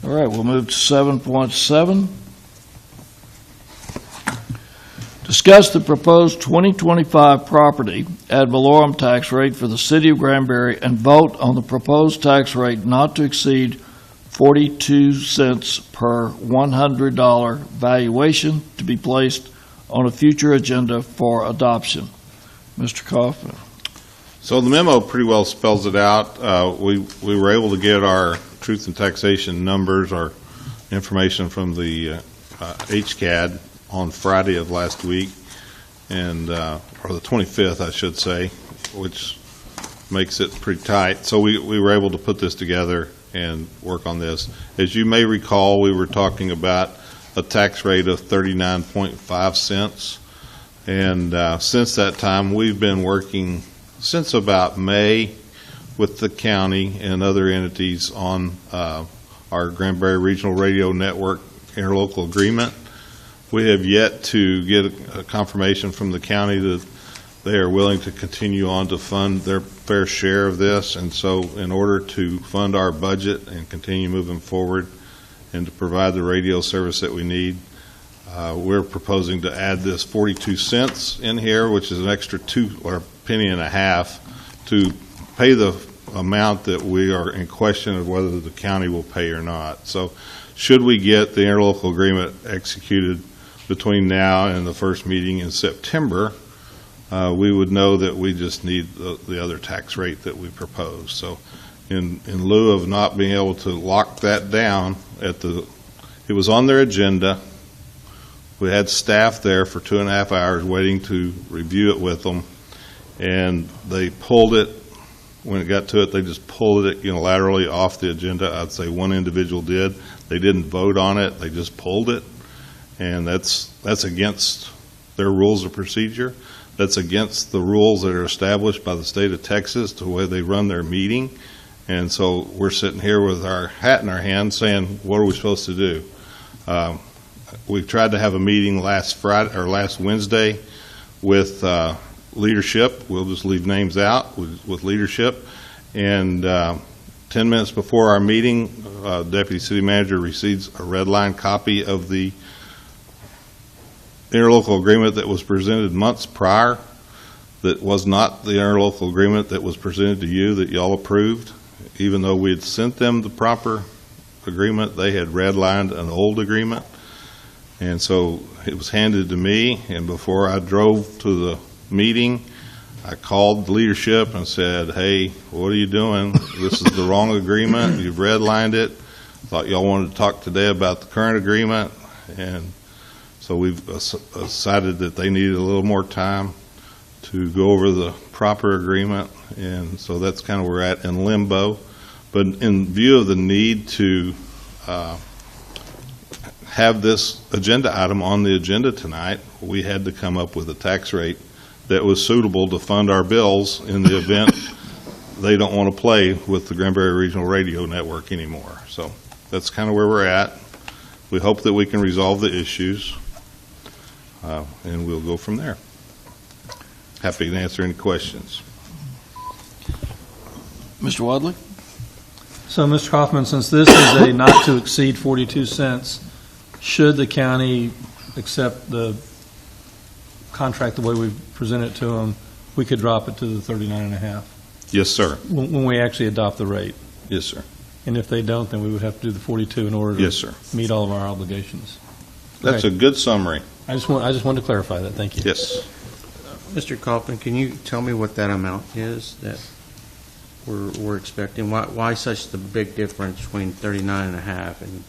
All right, we'll move to 7.7. Discuss the proposed 2025 property ad valorem tax rate for the city of Granbury and vote on the proposed tax rate not to exceed 42 cents per $100 valuation to be placed on a future agenda for adoption. Mr. Kaufman. So the memo pretty well spells it out. We were able to get our truth and taxation numbers, our information from the HCAD on Friday of last week, and or the 25th, I should say, which makes it pretty tight. So we were able to put this together and work on this. As you may recall, we were talking about a tax rate of 39.5 cents, and since that time, we've been working since about May with the county and other entities on our Granbury Regional Radio Network interlocal agreement. We have yet to get a confirmation from the county that they are willing to continue on to fund their fair share of this, and so in order to fund our budget and continue moving forward and to provide the radio service that we need, we're proposing to add this 42 cents in here, which is an extra penny and a half to pay the amount that we are in question of whether the county will pay or not. So should we get the interlocal agreement executed between now and the first meeting in September, we would know that we just need the other tax rate that we propose. So in lieu of not being able to lock that down, it was on their agenda. We had staff there for 2.5 hours waiting to review it with them, and they pulled it. When it got to it, they just pulled it unilaterally off the agenda. I'd say one individual did. They didn't vote on it. They just pulled it, and that's against their rules of procedure. That's against the rules that are established by the state of Texas to the way they run their meeting. And so we're sitting here with our hat in our hand saying, what are we supposed to do? We tried to have a meeting last Wednesday with leadership. We'll just leave names out with leadership. And 10 minutes before our meeting, Deputy City Manager receives a red line copy of the interlocal agreement that was presented months prior, that was not the interlocal agreement that was presented to you that y'all approved. Even though we had sent them the proper agreement, they had redlined an old agreement. And so it was handed to me, and before I drove to the meeting, I called the leadership and said, hey, what are you doing? This is the wrong agreement. You've redlined it. Thought y'all wanted to talk today about the current agreement. And so we've decided that they needed a little more time to go over the proper agreement. And so that's kind of where we're at, in limbo. But in view of the need to have this agenda item on the agenda tonight, we had to come up with a tax rate that was suitable to fund our bills in the event they don't want to play with the Granbury Regional Radio Network anymore. So that's kind of where we're at. We hope that we can resolve the issues, and we'll go from there. Happy to answer any questions. Mr. Wadley? So, Mr. Kaufman, since this is a not to exceed 42 cents, should the county accept the contract the way we present it to them, we could drop it to the 39.5? Yes, sir. When we actually adopt the rate? Yes, sir. And if they don't, then we would have to do the 42 in order to yes, sir. meet all of our obligations. That's okay. A good summary. I just wanted to clarify that. Thank you. Yes. Mr. Kaufman, can you tell me what that amount is that we're expecting? Why such the big difference between 39.5 and?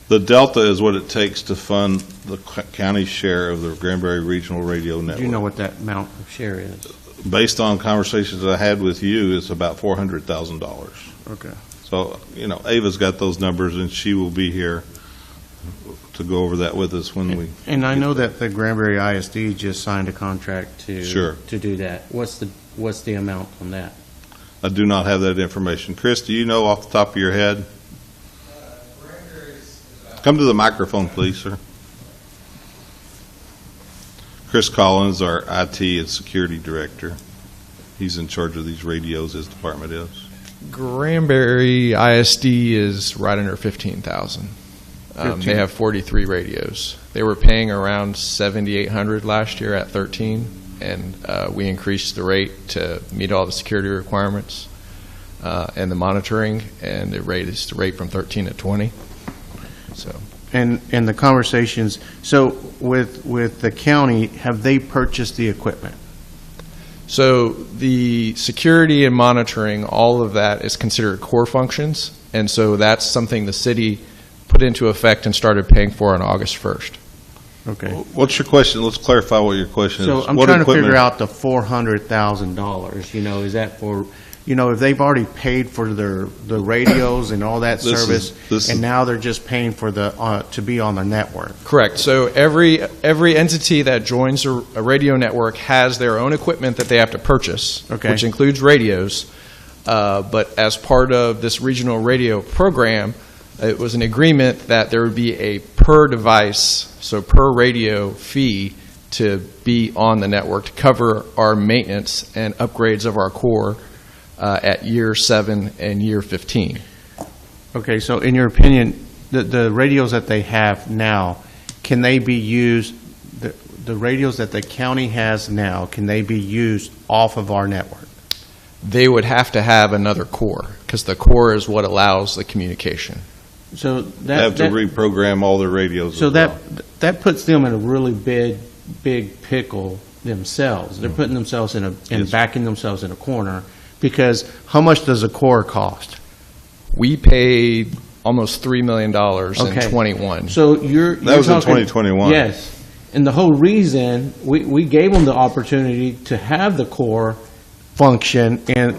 The delta is what it takes to fund the county share of the Granbury Regional Radio Network. Do you know what that amount of share is? Based on conversations I had with you, it's about $400,000. Okay. So, Ava's got those numbers, and she will be here to go over that with us when we. And I know that the Granbury ISD just signed a contract to do that. What's the amount on that? I do not have that information. Chris, do you know off the top of your head? Come to the microphone, please, sir. Chris Collins, our IT and security director. He's in charge of these radios, his department is. Granbury ISD is right under 15,000. They have 43 radios. They were paying around 7,800 last year at 13, and we increased the rate to meet all the security requirements and the monitoring, and they raised the rate from 13 to 20. So. And the conversations, so with the county, have they purchased the equipment? So the security and monitoring, all of that is considered core functions, and so that's something the city put into effect and started paying for on August 1st. Okay. What's your question? Let's clarify what your question So is. I'm What trying to equipment- figure out the $400,000, is that for, if they've already paid for the radios and all that This is- service, and now they're just paying for to be on the network? Correct. So every entity that joins a radio network has their own equipment that they have to purchase, Okay. which includes radios. But as part of this regional radio program, it was an agreement that there would be a per device, so per radio fee to be on the network to cover our maintenance and upgrades of our core at year 7 and year 15. Okay, so in your opinion, the radios that they have now, can they be used, the radios that the county has now, can they be used off of our network? They would have to have another core, because the core is what allows the communication. So They have to reprogram all their radios So as well. that puts them in a really big pickle themselves. They're putting themselves Yes. backing themselves in a corner, because how much does a core cost? We paid almost $3 million Okay. in '21. So you're That was in talking- 2021. Yes, and the whole reason we gave them the opportunity to have the core function, and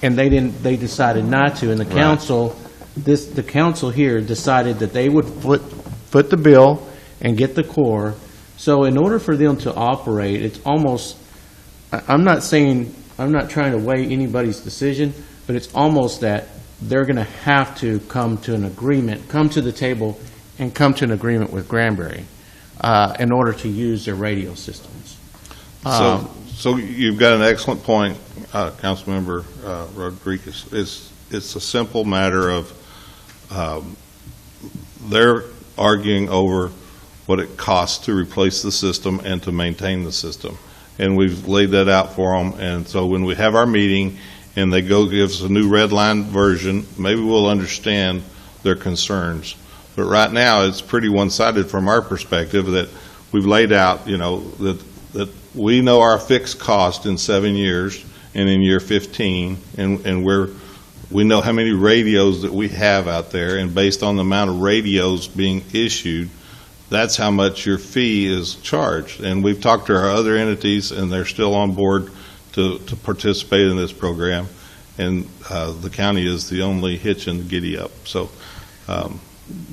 they decided not to, and the Right. council. The council here decided that they would foot the bill and get the core. So in order for them to operate, it's almost, I'm not trying to weigh anybody's decision, but it's almost that they're going to have to come to the table and come to an agreement with Granbury in order to use their radio systems. So you've got an excellent point, Councilmember Rodriguez. It's a simple matter of they're arguing over what it costs to replace the system and to maintain the system. And we've laid that out for them. And so when we have our meeting and they go give us a new red line version, maybe we'll understand their concerns. But right now, it's pretty one-sided from our perspective that we've laid out, that we know our fixed cost in 7 years and in year 15, and we know how many radios that we have out there, and based on the amount of radios being issued, that's how much your fee is charged. And we've talked to our other entities, and they're still on board to participate in this program, and the county is the only hitch in the giddy up. So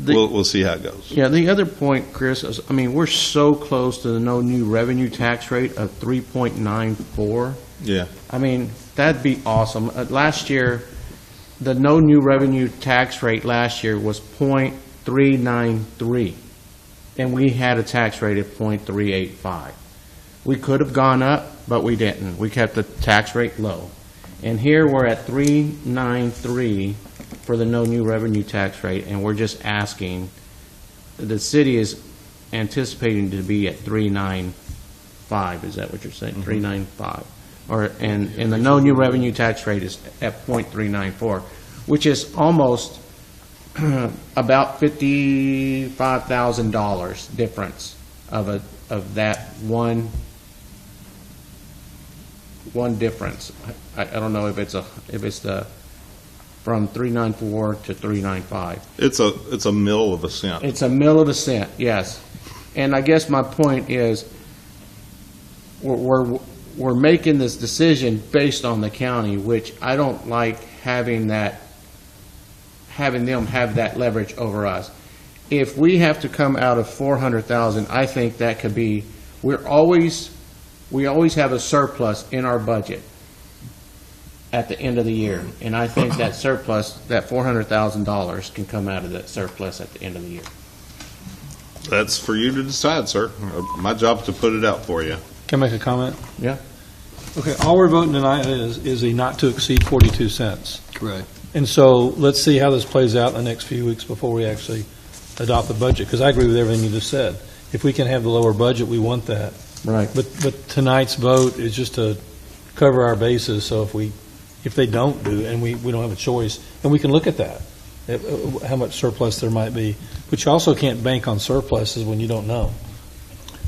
we'll see how it goes. Yeah, the other point, Chris, is, we're so close to the no new revenue tax rate of 3.94. Yeah. That'd be awesome. Last year, the no new revenue tax rate last year was 0.393, and we had a tax rate of 0.385. We could have gone up, but we didn't. We kept the tax rate low. And here we're at 393 for the no new revenue tax rate, and we're just asking, the city is anticipating to be at 395. Is that what you're saying? 395. And the no new revenue tax rate is at 0.394, which is almost about $55,000 difference of that one difference. I don't know if it's the from 394 to 395. It's a mill of a cent. It's a mill of a cent, yes. And I guess my point is, we're making this decision based on the county, which I don't like having them have that leverage over us. If we have to come out of 400,000, I think that could be, we always have a surplus in our budget at the end of the year. And I think that surplus, that $400,000 can come out of that surplus at the end of the year. That's for you to decide, sir. My job is to put it out for you. Can I make a comment? Yeah. Okay, all we're voting tonight is a not to exceed 42 cents. Right. And so let's see how this plays out in the next few weeks before we actually adopt the budget, because I agree with everything you just said. If we can have the lower budget, we want that. Right. But tonight's vote is just to cover our bases, so if they don't do, and we don't have a choice, and we can look at that, how much surplus there might be. But you also can't bank on surpluses when you don't know.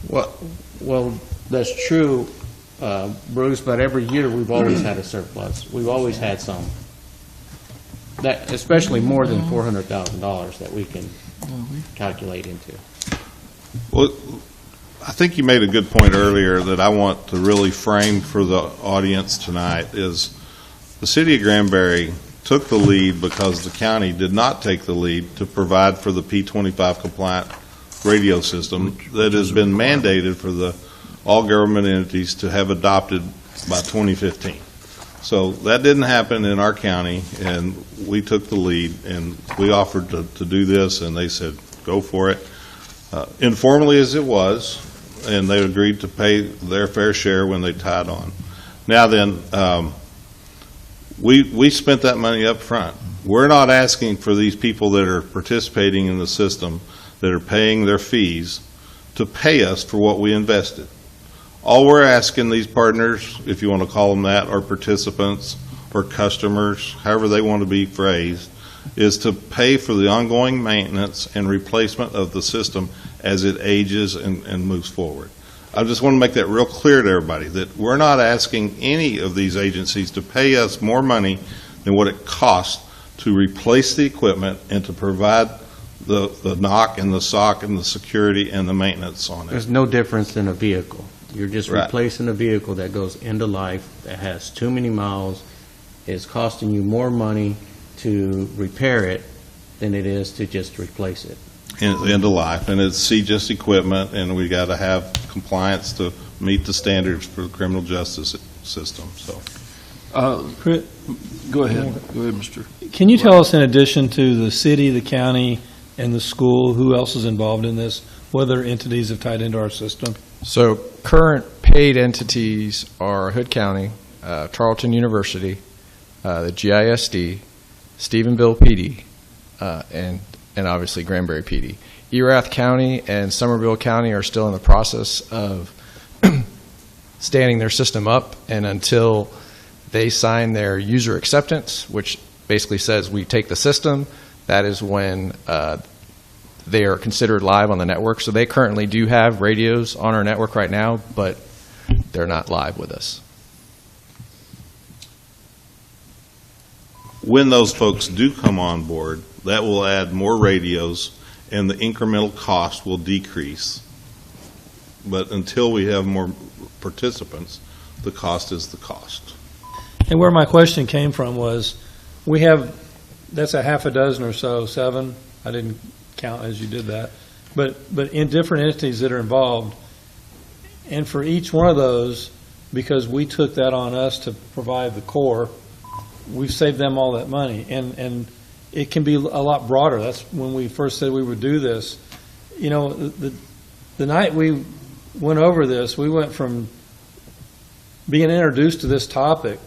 Well, that's true, Bruce, but every year we've always had a surplus. We've always had some. That, especially more than $400,000 that we can calculate into. Well, I think you made a good point earlier that I want to really frame for the audience tonight is the city of Granbury took the lead because the county did not take the lead to provide for the P25 compliant radio system that has been mandated for all government entities to have adopted by 2015. So that didn't happen in our county, and we took the lead, and we offered to do this, and they said, go for it. Informally as it was, and they agreed to pay their fair share when they tied on. Now then, we spent that money up front. We're not asking for these people that are participating in the system, that are paying their fees, to pay us for what we invested. All we're asking these partners, if you want to call them that, or participants, or customers, however they want to be phrased, is to pay for the ongoing maintenance and replacement of the system as it ages and moves forward. I just want to make that real clear to everybody, that we're not asking any of these agencies to pay us more money than what it costs to replace the equipment and to provide the knock and the sock and the security and the maintenance on it. There's no difference in a vehicle. You're just Right. replacing a vehicle that goes into life, that has too many miles, is costing you more money to repair it than it is to just replace it. Into life, and it's CJIS equipment, and we got to have compliance to meet the standards for the criminal justice system. So, Go ahead, Mr. Can you tell us, in addition to the city, the county, and the school, who else is involved in this? What other entities have tied into our system? So current paid entities are Hood County, Tarleton University, the GISD, Stephenville PD, and obviously Granbury PD. Erath County and Somerville County are still in the process of standing their system up, and until they sign their user acceptance, which basically says we take the system, that is when they are considered live on the network. So they currently do have radios on our network right now, but they're not live with us. when those folks do come on board, that will add more radios and the incremental cost will decrease. But until we have more participants, the cost is the cost. And where my question came from was, we have, that's a half a dozen or so, 7. I didn't count as you did that. But in different entities that are involved, and for each one of those, because we took that on us to provide the core, we've saved them all that money. And it can be a lot broader. That's when we first said we would do this. You know, the night we went over this, we went from being introduced to this topic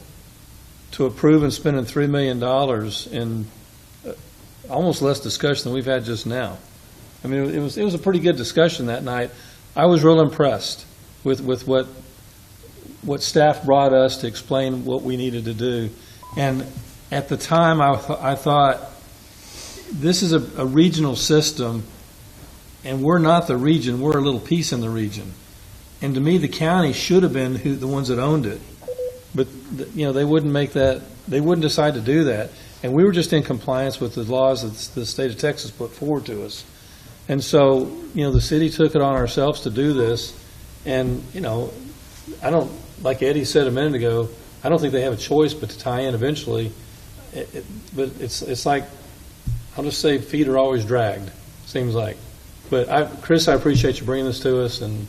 to approving spending $3 million in almost less discussion than we've had just now. I mean, it was a pretty good discussion that night. I was real impressed with what staff brought us to explain what we needed to do. And at the time, I thought, this is a regional system, and we're not the region. We're a little piece in the region. And to me, the county should have been the ones that owned it. But, you know, they wouldn't make that, they wouldn't decide to do that. And we were just in compliance with the laws that the state of Texas put forward to us. And so, you know, the city took it on ourselves to do this. And, you know, I don't, like Eddie said a minute ago, I don't think they have a choice but to tie in eventually. But it's like, I'll just say feet are always dragged, seems like. But Chris, I appreciate you bringing this to us, and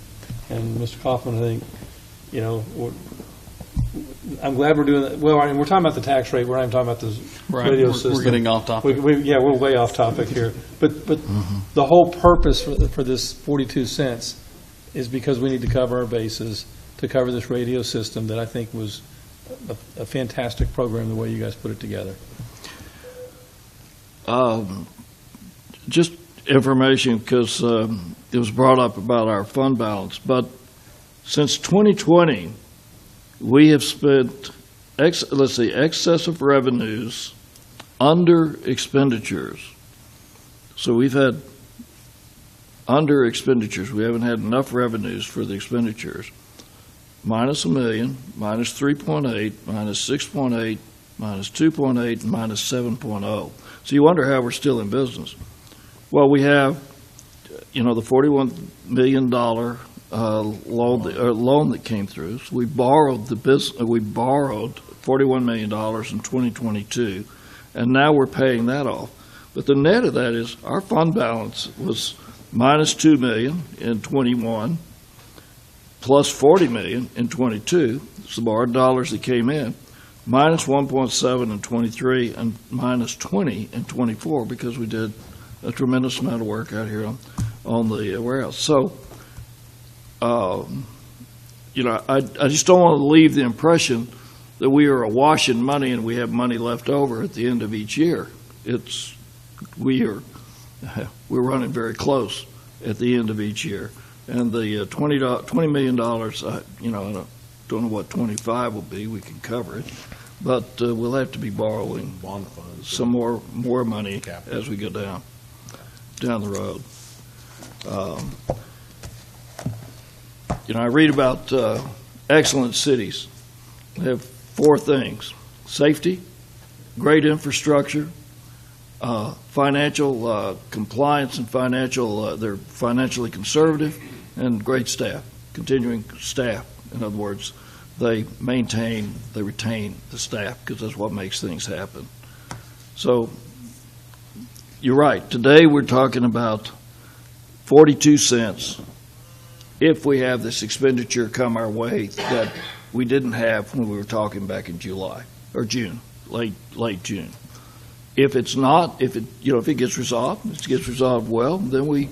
Mr. Kaufman, I think, you know, I'm glad we're doing that. Well, I mean, we're talking about the tax rate. We're not even talking about the radio system. We're getting off topic. Yeah, we're way off topic here. But the whole purpose for this 42 cents is because we need to cover our bases to cover this radio system that I think was a fantastic program the way you guys put it together. Just information, because it was brought up about our fund balance, but since 2020, we have spent, excess of revenues under expenditures. So we've had under expenditures. We haven't had enough revenues for the expenditures. Minus $1 million, minus 3.8, minus 6.8, minus 2.8, and minus 7.0. So you wonder how we're still in business. Well, we have, the $41 million loan that came through. So we borrowed $41 million in 2022, and now we're paying that off. But the net of that is our fund balance was minus $2 million in 21, plus $40 million in 22. It's the borrowed dollars that came in, minus 1.7 in 23, and minus 20 in 24, because we did a tremendous amount of work out here on the warehouse. So, I just don't want to leave the impression that we are awash in money and we have money left over at the end of each year. We're running very close at the end of each year. And the $20 million, I don't know what 25 will be. We can cover it, but we'll have to be borrowing some more money as we go down the road. I read about excellent cities. They have 4 things: safety, great infrastructure, financial compliance and they're financially conservative, and great staff, continuing staff. In other words, they retain the staff, because that's what makes things happen. So you're right. Today we're talking about 42 cents if we have this expenditure come our way that we didn't have when we were talking back in July or June, late June. If it's not, if it gets resolved well, then we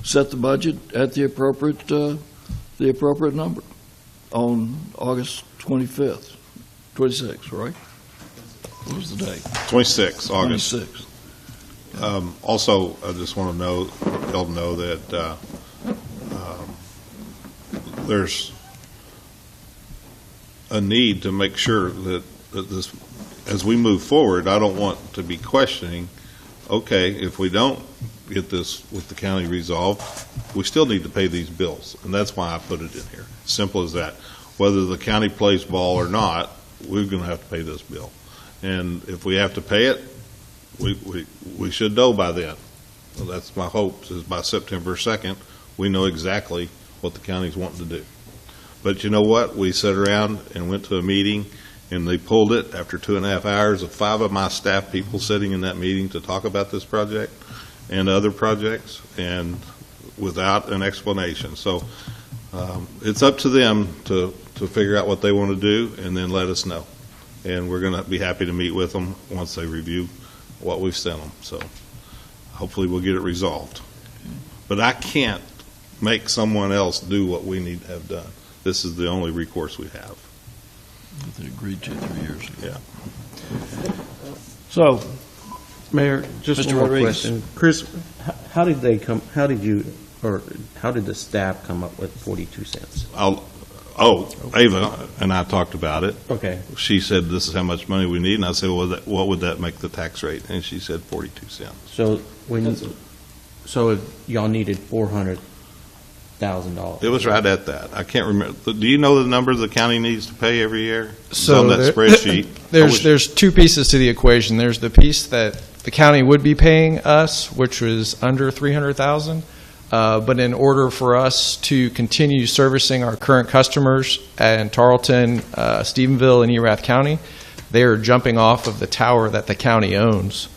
set the budget at the appropriate number on August 26th, right? What was the date? 26, August. 26th. Also, I just want to let y'all know that there's a need to make sure that this, as we move forward, I don't want to be questioning, okay, if we don't get this with the county resolved, we still need to pay these bills. And that's why I put it in here. Simple as that. Whether the county plays ball or not, we're going to have to pay this bill. And if we have to pay it, we should know by then. Well, that's my hope, is by September 2nd, we know exactly what the county's wanting to do. But you know what? We sat around and went to a meeting, and they pulled it after 2.5 hours of 5 of my staff people sitting in that meeting to talk about this project and other projects, and without an explanation. So it's up to them to figure out what they want to do and then let us know. And we're going to be happy to meet with them once they review what we've sent them. So hopefully we'll get it resolved. But I can't make someone else do what we need to have done. This is the only recourse we have. They agreed to 3 years ago. Yeah. So, Mayor, just Mr. one more Rodriguez. question. Chris, how did the staff come up with 42 cents? Ava and I talked about it. Okay. She said, this is how much money we need. And I said, well, what would that make the tax rate? And she said 42 cents. So if y'all needed $400,000. It was right at that. I can't remember. Do you know the number the county needs to pay every year? It's So on that there- spreadsheet. There's 2 pieces to the equation. There's the piece that the county would be paying us, which was under $300,000. But in order for us to continue servicing our current customers in Tarleton, Stephenville, and Erath County, they are jumping off of the tower that the county owns.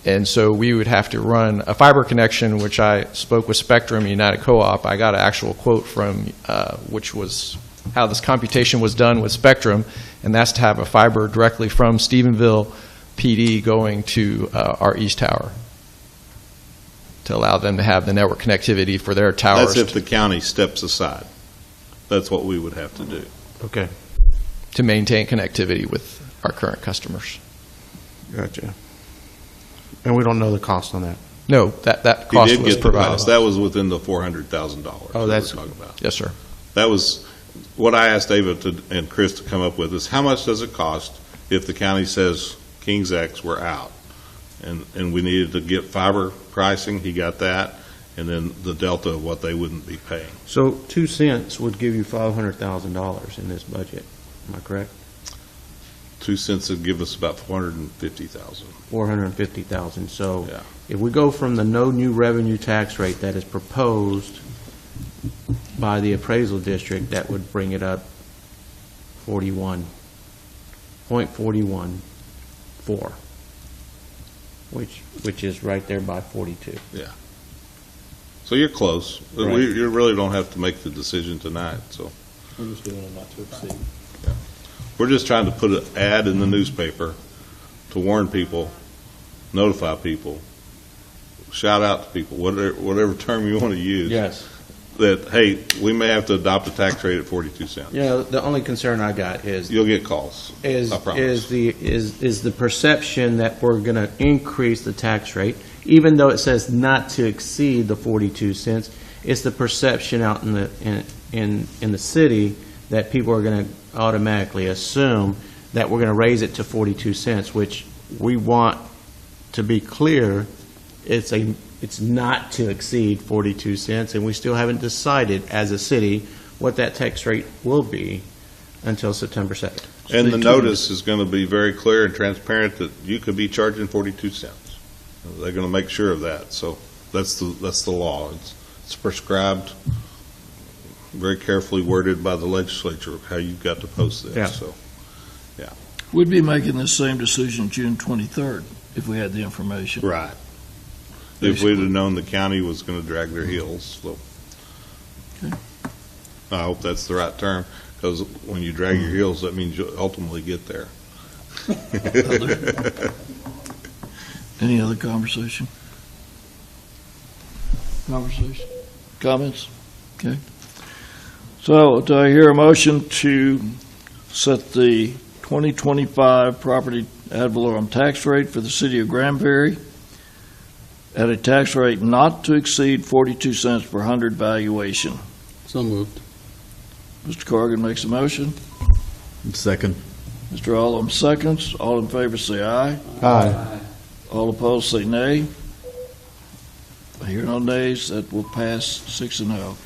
And so we would have to run a fiber connection, which I spoke with Spectrum United Co-op. I got an actual quote from, which was how this computation was done with Spectrum, and that's to have a fiber directly from Stephenville PD going to our east tower, to allow them to have the network connectivity for their towers. That's if the county steps aside. That's what we would have to do. Okay. To maintain connectivity with our current customers. Gotcha. And we don't know the cost on that. No, that He cost did was get the provided. cost. That was within the $400,000. Oh, that's- we're talking about. Yes, sir. That was, what I asked David and Chris to come up with is how much does it cost if the county says King's X, we're out? And we needed to get fiber pricing, he got that, and then the delta of what they wouldn't be paying. So 2 cents would give you $500,000 in this budget. Am I correct? 2 cents would give us about 450,000. 450,000. So Yeah. if we go from the no new revenue tax rate that is proposed by the appraisal district, that would bring it up 41.414, which is right there by 42. So you're close. Right. You really don't have to make the decision tonight, so. We're just doing it not to exceed. We're just trying to put an ad in the newspaper to warn people, notify people, shout out to people, whatever term you want to use. Yes. That, hey, we may have to adopt a tax rate at 42 cents. You know, the only concern I got is You'll get calls, is I promise. is the perception that we're going to increase the tax rate, even though it says not to exceed the 42 cents. It's the perception out in the city that people are going to automatically assume that we're going to raise it to 42 cents, which we want to be clear. It's not to exceed 42 cents, and we still haven't decided as a city what that tax rate will be until September 2nd. And the notice is going to be very clear and transparent that you could be charging 42 cents. They're going to make sure of that. So that's the law. It's prescribed, very carefully worded by the legislature, how you've got to post this. Yeah. So We'd be making this same decision June 23rd if we had the information. right. If we'd have known the county was going to drag their heels, so. Okay. I hope that's the right term, because when you drag your heels, that means you'll ultimately get there. Any other conversation? Comments? Okay. So do I hear a motion to set the 2025 property ad valorem tax rate for the city of Granbury at a tax rate not to exceed 42 cents per hundred valuation? So moved. Mr. Corrigan makes a motion. Second. Mr. Allen seconds. All in favor say aye. Aye. All opposed say nay. I hear no nays. That will pass 6-0.